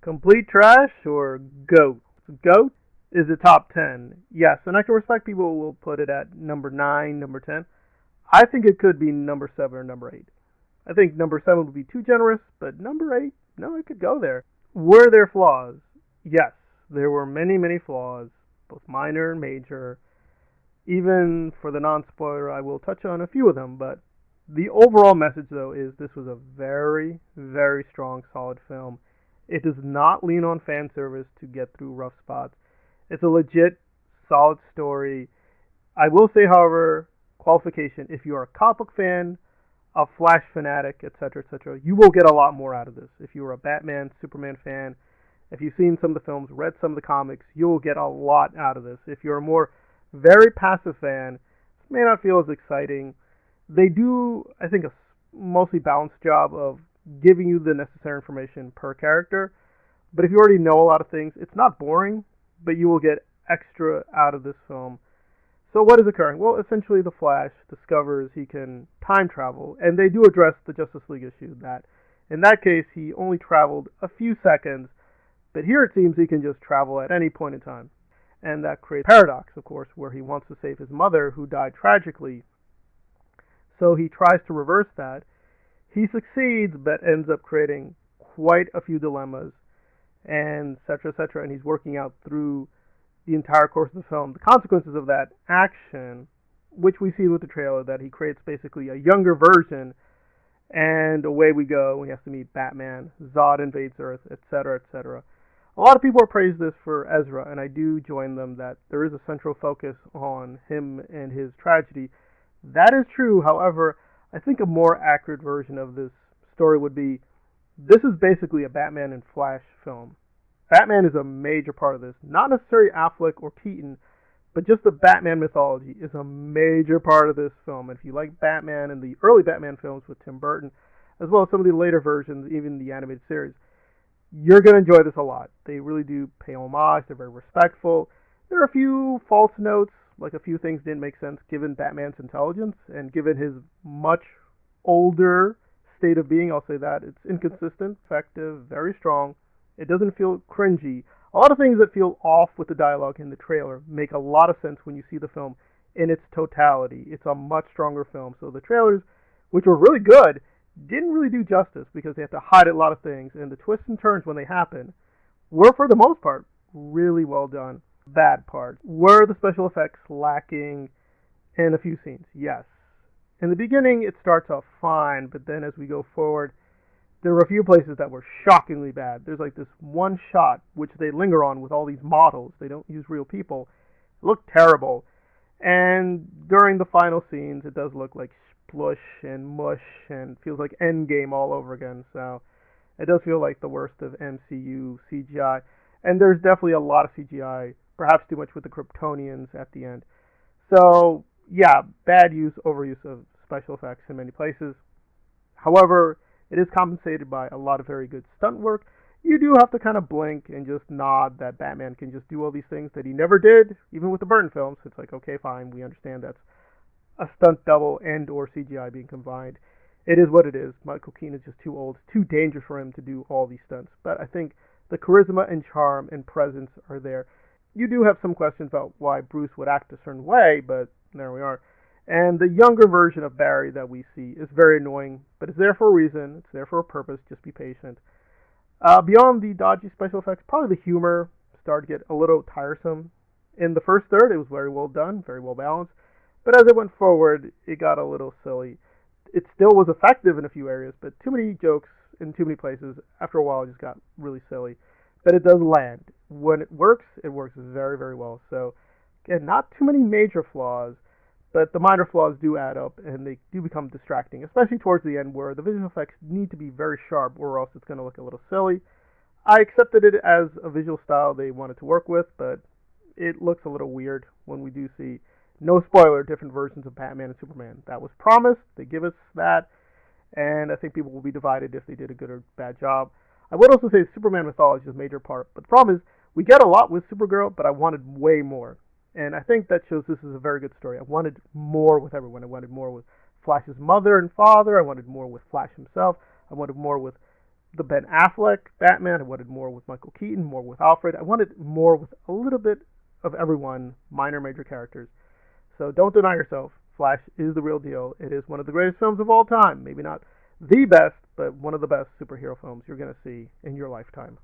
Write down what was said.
Complete trash or GOAT? GOAT is the top 10. Yes, and I can respect people who will put it at number 9, number 10. I think it could be number 7 or number 8. I think number 7 would be too generous, but number 8, no, it could go there. Were there flaws? Yes, there were many, many flaws, both minor and major. Even for the non spoiler, I will touch on a few of them, but the overall message, though, is this was a very, very strong, solid film. It does not lean on fan service to get through rough spots. It's a legit, solid story. I will say, however, qualification, if you're a comic book fan, a Flash fanatic, etc., you will get a lot more out of this. If you're a Batman, Superman fan, if you've seen some of the films, read some of the comics, you will get a lot out of this. If you're a more very passive fan, this may not feel as exciting. They do, I think, a mostly balanced job of giving you the necessary information per character. But if you already know a lot of things, it's not boring, but you will get extra out of this film. So what is occurring? Well, essentially the Flash discovers he can time travel, and they do address the Justice League issue that in that case he only traveled a few seconds, but here it seems he can just travel at any point in time. And that creates a paradox, of course, where he wants to save his mother who died tragically. So he tries to reverse that. He succeeds, but ends up creating quite a few dilemmas, and etc., and he's working out through the entire course of the film the consequences of that action, which we see with the trailer, that he creates basically a younger version, and away we go. He has to meet Batman, Zod invades Earth, etc. A lot of people are praised this for Ezra, and I do join them that there is a central focus on him and his tragedy. That is true. However, I think a more accurate version of this story would be this is basically a Batman and Flash film. Batman is a major part of this. Not necessarily Affleck or Keaton, but just the Batman mythology is a major part of this film. And if you like Batman and the early Batman films with Tim Burton, as well as some of the later versions, even the animated series, you're going to enjoy this a lot. They really do pay homage. They're very respectful. There are a few false notes, like a few things didn't make sense given Batman's intelligence and given his much older state of being. I'll say that. It's inconsistent, effective, very strong. It doesn't feel cringy. A lot of things that feel off with the dialogue in the trailer make a lot of sense when you see the film in its totality. It's a much stronger film. So the trailers, which were really good, didn't really do justice because they had to hide a lot of things, and the twists and turns when they happen were, for the most part, really well done. Bad part. Were the special effects lacking in a few scenes? Yes. In the beginning, it starts off fine, but then as we go forward, there were a few places that were shockingly bad. There's like this one shot, which they linger on with all these models. They don't use real people. It looked terrible. And during the final scenes, it does look like splush and mush and feels like Endgame all over again. So it does feel like the worst of MCU CGI. And there's definitely a lot of CGI, perhaps too much with the Kryptonians at the end. So, yeah, bad use, overuse of special effects in many places. However, it is compensated by a lot of very good stunt work. You do have to kind of blink and just nod that Batman can just do all these things that he never did, even with the Burton films. It's like, okay, fine, we understand that's a stunt double and or CGI being combined. It is what it is. Michael Keaton is just too old. It's too dangerous for him to do all these stunts. But I think the charisma and charm and presence are there. You do have some questions about why Bruce would act a certain way, but there we are. And the younger version of Barry that we see is very annoying, but it's there for a reason. It's there for a purpose. Just be patient. Beyond the dodgy special effects, probably the humor started to get a little tiresome. In the first third, it was very well done, very well balanced. But as it went forward, it got a little silly. It still was effective in a few areas, but too many jokes in too many places. After a while, it just got really silly. But it does land. When it works very, very well. So, again, not too many major flaws, but the minor flaws do add up, and they do become distracting, especially towards the end where the visual effects need to be very sharp or else it's going to look a little silly. I accepted it as a visual style they wanted to work with, but it looks a little weird when we do see, no spoiler, different versions of Batman and Superman. That was promised. They give us that, and I think people will be divided if they did a good or bad job. I would also say Superman mythology is a major part, but the problem is we get a lot with Supergirl, but I wanted way more. And I think that shows this is a very good story. I wanted more with everyone. I wanted more with Flash's mother and father. I wanted more with Flash himself. I wanted more with the Ben Affleck Batman. I wanted more with Michael Keaton, more with Alfred. I wanted more with a little bit of everyone, minor, major characters. So don't deny yourself. Flash is the real deal. It is one of the greatest films of all time. Maybe not the best, but one of the best superhero films you're going to see in your lifetime.